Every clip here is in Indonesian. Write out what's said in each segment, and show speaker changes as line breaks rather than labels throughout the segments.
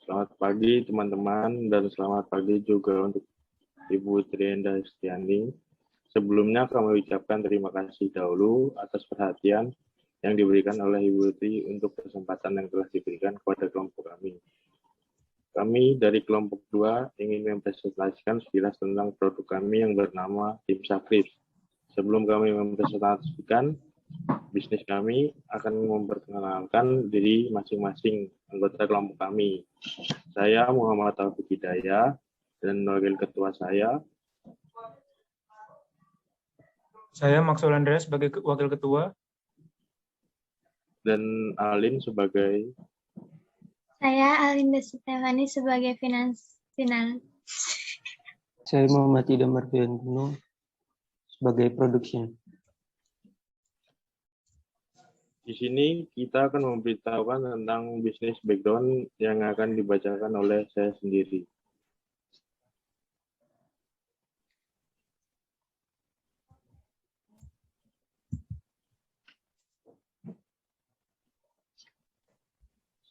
Selamat pagi teman-teman dan selamat pagi juga untuk Ibu Trienda Setiani. Sebelumnya kami ucapkan terima kasih dahulu atas perhatian yang diberikan oleh Ibu Tri untuk kesempatan yang telah diberikan kepada kelompok kami. Kami dari kelompok 2 ingin mempresentasikan sekilas tentang produk kami yang bernama Dimsa Crips. Sebelum kami mempresentasikan, bisnis kami akan memperkenalkan diri masing-masing anggota kelompok kami. Saya Muhammad Taufik Hidayah dan wakil ketua saya.
Saya Maxwell Andreas sebagai wakil ketua.
Dan Alin sebagai.
Saya Alinda Stefani sebagai finans.
Saya Muhammad Ida Marviano sebagai production.
Di sini kita akan memberitahukan tentang bisnis background yang akan dibacakan oleh saya sendiri.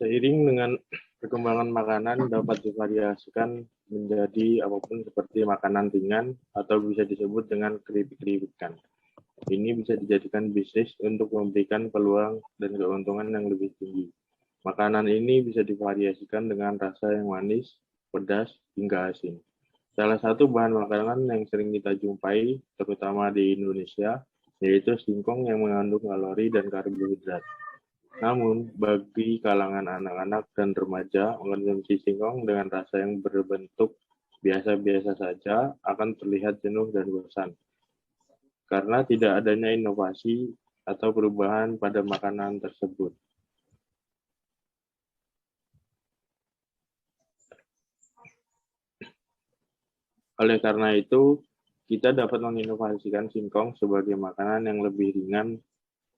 Seiring dengan perkembangan makanan dapat divariasikan menjadi apapun seperti makanan ringan atau bisa disebut dengan keripik-keripikan. Ini bisa dijadikan bisnis untuk memberikan peluang dan keuntungan yang lebih tinggi. Makanan ini bisa divariasikan dengan rasa yang manis, pedas, hingga asin. Salah satu bahan makanan yang sering kita jumpai, terutama di Indonesia, yaitu singkong yang mengandung kalori dan karbohidrat. Namun, bagi kalangan anak-anak dan remaja, mengonsumsi singkong dengan rasa yang berbentuk biasa-biasa saja akan terlihat jenuh dan bosan. Karena tidak adanya inovasi atau perubahan pada makanan tersebut. Oleh karena itu, kita dapat menginovasikan singkong sebagai makanan yang lebih ringan.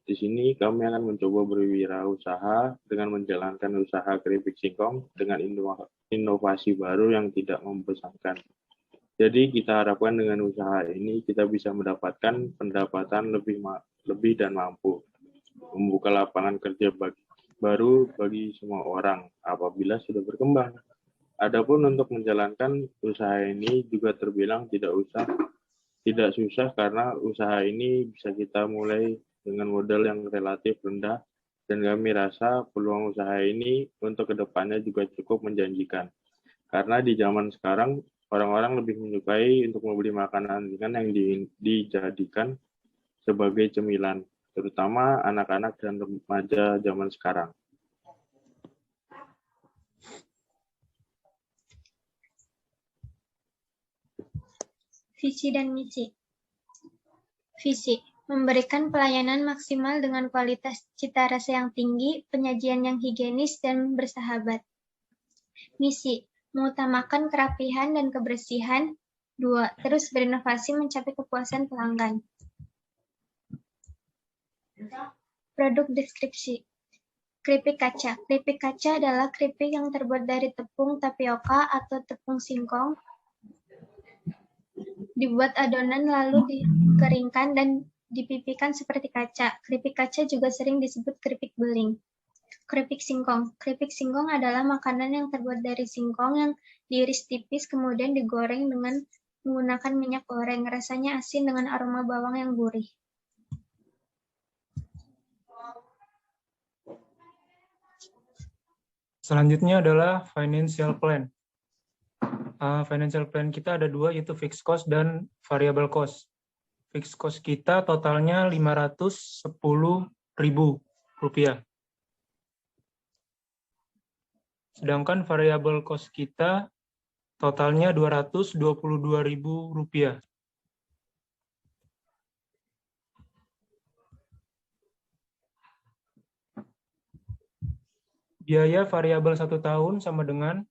Di sini kami akan mencoba berwirausaha dengan menjalankan usaha keripik singkong dengan inovasi baru yang tidak membosankan. Jadi kita harapkan dengan usaha ini kita bisa mendapatkan pendapatan lebih dan mampu membuka lapangan kerja baru bagi semua orang apabila sudah berkembang. Adapun untuk menjalankan usaha ini juga terbilang tidak susah karena usaha ini bisa kita mulai dengan modal yang relatif rendah dan kami rasa peluang usaha ini untuk kedepannya juga cukup menjanjikan. Karena di zaman sekarang orang-orang lebih menyukai untuk membeli makanan ringan yang dijadikan sebagai cemilan, terutama anak-anak dan remaja zaman sekarang.
Visi dan misi. Visi, memberikan pelayanan maksimal dengan kualitas cita rasa yang tinggi, penyajian yang higienis dan bersahabat. Misi, mengutamakan kerapihan dan kebersihan. 2. Terus berinovasi mencapai kepuasan pelanggan. Produk deskripsi. Keripik kaca. Keripik kaca adalah keripik yang terbuat dari tepung tapioka atau tepung singkong. Dibuat adonan lalu dikeringkan dan dipipikan seperti kaca. Keripik kaca juga sering disebut keripik beling. Keripik singkong. Keripik singkong adalah makanan yang terbuat dari singkong yang diiris tipis kemudian digoreng dengan menggunakan minyak goreng. Rasanya asin dengan aroma bawang yang gurih.
Selanjutnya adalah financial plan. Financial plan kita ada 2, yaitu fixed cost dan variable cost. Fixed cost kita totalnya Rp510.000. Sedangkan variable cost kita totalnya Rp222.000. Biaya variabel 1 tahun sama dengan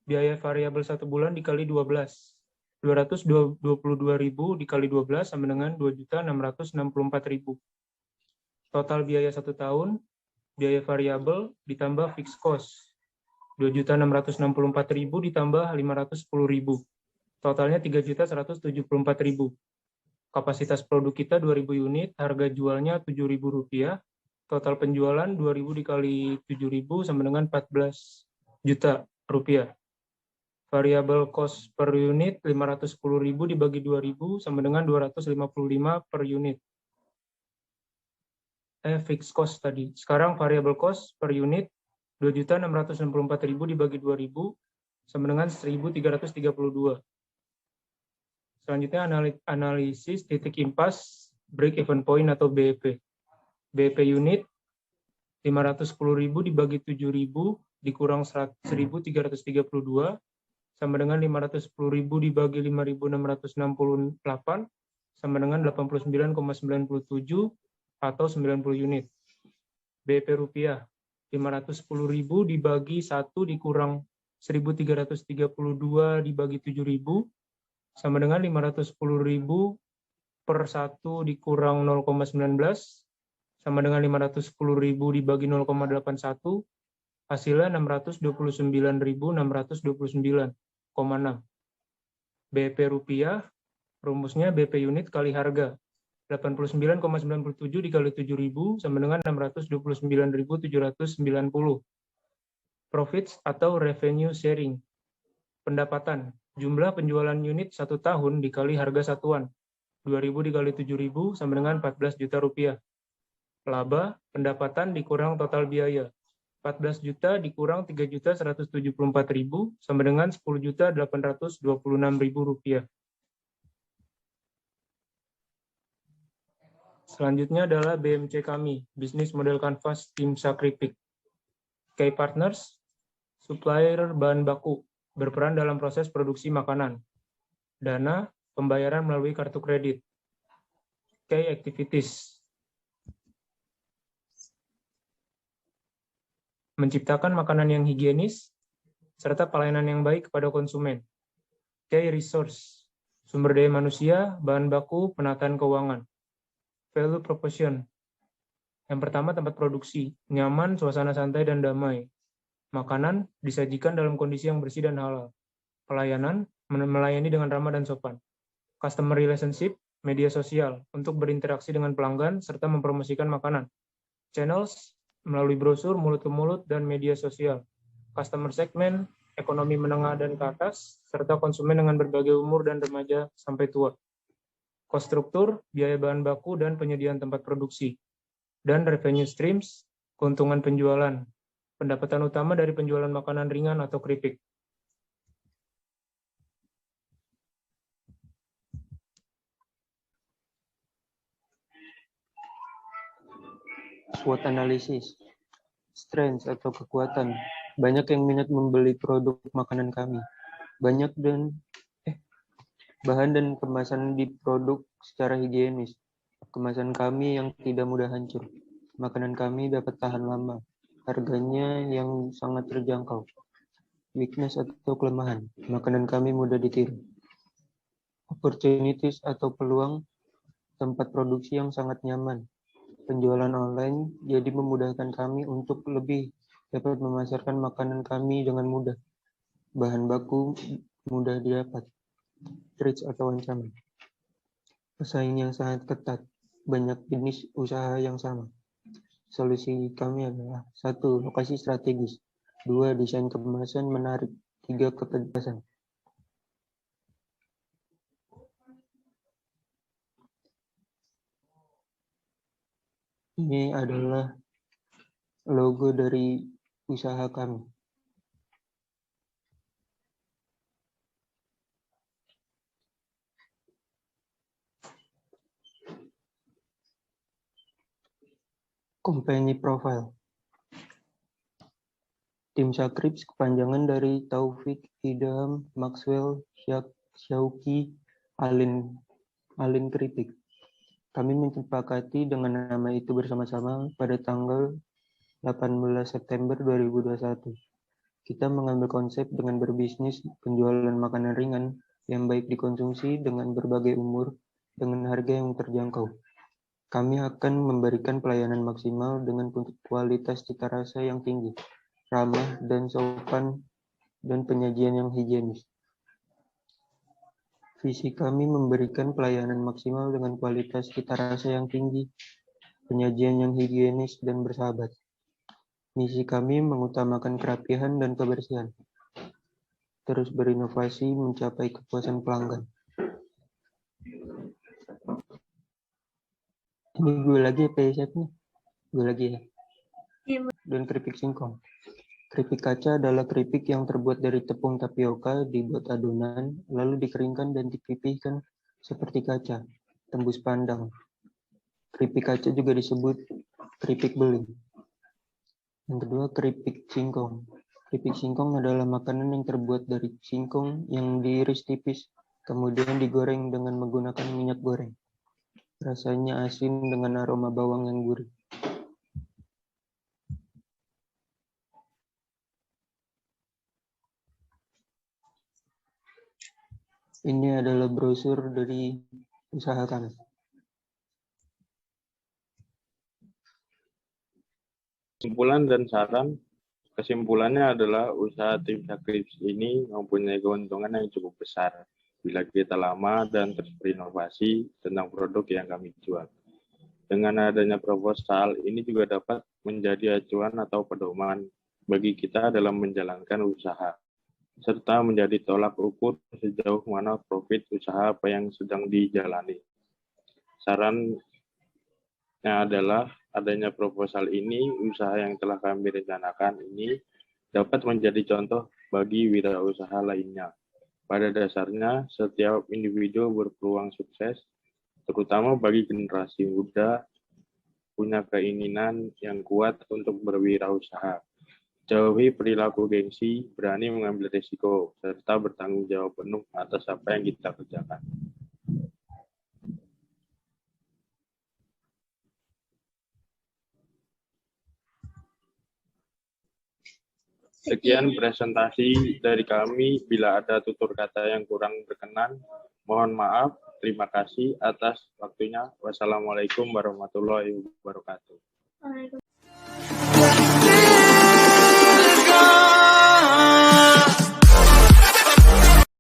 biaya variabel 1 bulan dikali 12. 222.000 dikali 12 sama dengan 2.664.000. Total biaya 1 tahun, biaya variabel ditambah fixed cost. 2.664.000 ditambah 510.000. Totalnya 3.174.000. Kapasitas produk kita 2.000 unit, harga jualnya Rp7.000. Total penjualan 2.000 dikali 7.000 sama dengan 14 juta. rupiah. Variable cost per unit 510.000 dibagi 2.000 sama dengan 255 per unit. Fixed cost tadi. Sekarang variable cost per unit 2.664.000 dibagi 2.000 sama dengan 1.332. Selanjutnya analisis titik impas break even point atau BEP. BEP unit 510.000 dibagi 7.000 dikurang 1.332 sama dengan 510.000 dibagi 5.668 sama dengan 89,97 atau 90 unit. BEP rupiah 510.000 dibagi 1 dikurang 1.332 dibagi 7.000 sama dengan 510.000 per 1 dikurang 0,19 sama dengan 510.000 dibagi 0,81 hasilnya 629.629,6. BEP rupiah rumusnya BP unit kali harga 89,97 dikali 7.000 sama dengan 629.790. Profits atau revenue sharing. Pendapatan. Jumlah penjualan unit 1 tahun dikali harga satuan. 2.000 dikali 7.000 sama dengan 14 juta rupiah. Laba, pendapatan dikurang total biaya. 14 juta dikurang 3.174.000 sama dengan 10.826.000 rupiah. Selanjutnya adalah BMC kami, Business Model Canvas Tim Sakripik. Key partners, supplier bahan baku, berperan dalam proses produksi makanan. Dana, pembayaran melalui kartu kredit. Key activities, menciptakan makanan yang higienis, serta pelayanan yang baik kepada konsumen. Key resource, sumber daya manusia, bahan baku, penataan keuangan. Value proposition. Yang pertama, tempat produksi, nyaman, suasana santai dan damai. Makanan disajikan dalam kondisi yang bersih dan halal. Pelayanan, melayani dengan ramah dan sopan. Customer relationship, media sosial, untuk berinteraksi dengan pelanggan serta mempromosikan makanan. Channels, melalui brosur, mulut ke mulut, dan media sosial. Customer segment, ekonomi menengah dan ke atas, serta konsumen dengan berbagai umur dan remaja sampai tua. Cost struktur, biaya bahan baku, dan penyediaan tempat produksi. Dan revenue streams, keuntungan penjualan. Pendapatan utama dari penjualan makanan ringan atau keripik.
SWOT analisis. Strengths atau kekuatan. Banyak yang minat membeli produk makanan kami. Bahan dan kemasan di produk secara higienis. Kemasan kami yang tidak mudah hancur. Makanan kami dapat tahan lama. Harganya yang sangat terjangkau. Weakness atau kelemahan. Makanan kami mudah ditiru. Opportunities atau peluang. Tempat produksi yang sangat nyaman. Penjualan online jadi memudahkan kami untuk lebih dapat memasarkan makanan kami dengan mudah. Bahan baku mudah didapat. Threats atau ancaman. Pesaing yang sangat ketat. Banyak jenis usaha yang sama. Solusi kami adalah 1. Lokasi strategis. 2. Desain kemasan menarik. 3. Ketegasan. Ini adalah logo dari usaha kami. Company profile. Tim Sakrips kepanjangan dari Taufik, Idham, Maxwell, Syauki, Alin Keripik. Kami menyepakati dengan nama itu bersama-sama pada tanggal 18 September 2021. Kita mengambil konsep dengan berbisnis penjualan makanan ringan yang baik dikonsumsi dengan berbagai umur dengan harga yang terjangkau. Kami akan memberikan pelayanan maksimal dengan kualitas cita rasa yang tinggi, ramah dan sopan, dan penyajian yang higienis. Visi kami memberikan pelayanan maksimal dengan kualitas cita rasa yang tinggi, penyajian yang higienis dan bersahabat. Misi kami mengutamakan kerapihan dan kebersihan. terus berinovasi mencapai kepuasan pelanggan. Ini gue lagi apa ya, Chef? Gue lagi ya. Dan keripik singkong. Keripik kaca adalah keripik yang terbuat dari tepung tapioka, dibuat adonan, lalu dikeringkan dan dipipihkan seperti kaca, tembus pandang. Keripik kaca juga disebut keripik beling. Yang kedua, keripik singkong. Keripik singkong adalah makanan yang terbuat dari singkong yang diiris tipis, kemudian digoreng dengan menggunakan minyak goreng. Rasanya asin dengan aroma bawang yang gurih. Ini adalah brosur dari usaha kami.
Kesimpulan dan saran, kesimpulannya adalah usaha tim Sakrips ini mempunyai keuntungan yang cukup besar bila kita lama dan terus berinovasi tentang produk yang kami jual. Dengan adanya proposal, ini juga dapat menjadi acuan atau pedoman bagi kita dalam menjalankan usaha, serta menjadi tolak ukur sejauh mana profit usaha apa yang sedang dijalani. Sarannya adalah adanya proposal ini, usaha yang telah kami rencanakan ini dapat menjadi contoh bagi wirausaha lainnya. Pada dasarnya, setiap individu berpeluang sukses, terutama bagi generasi muda, punya keinginan yang kuat untuk berwirausaha. Jauhi perilaku gengsi, berani mengambil risiko, serta bertanggung jawab penuh atas apa yang kita kerjakan. Sekian presentasi dari kami. Bila ada tutur kata yang kurang berkenan, mohon maaf. Terima kasih atas waktunya. Wassalamualaikum warahmatullahi wabarakatuh.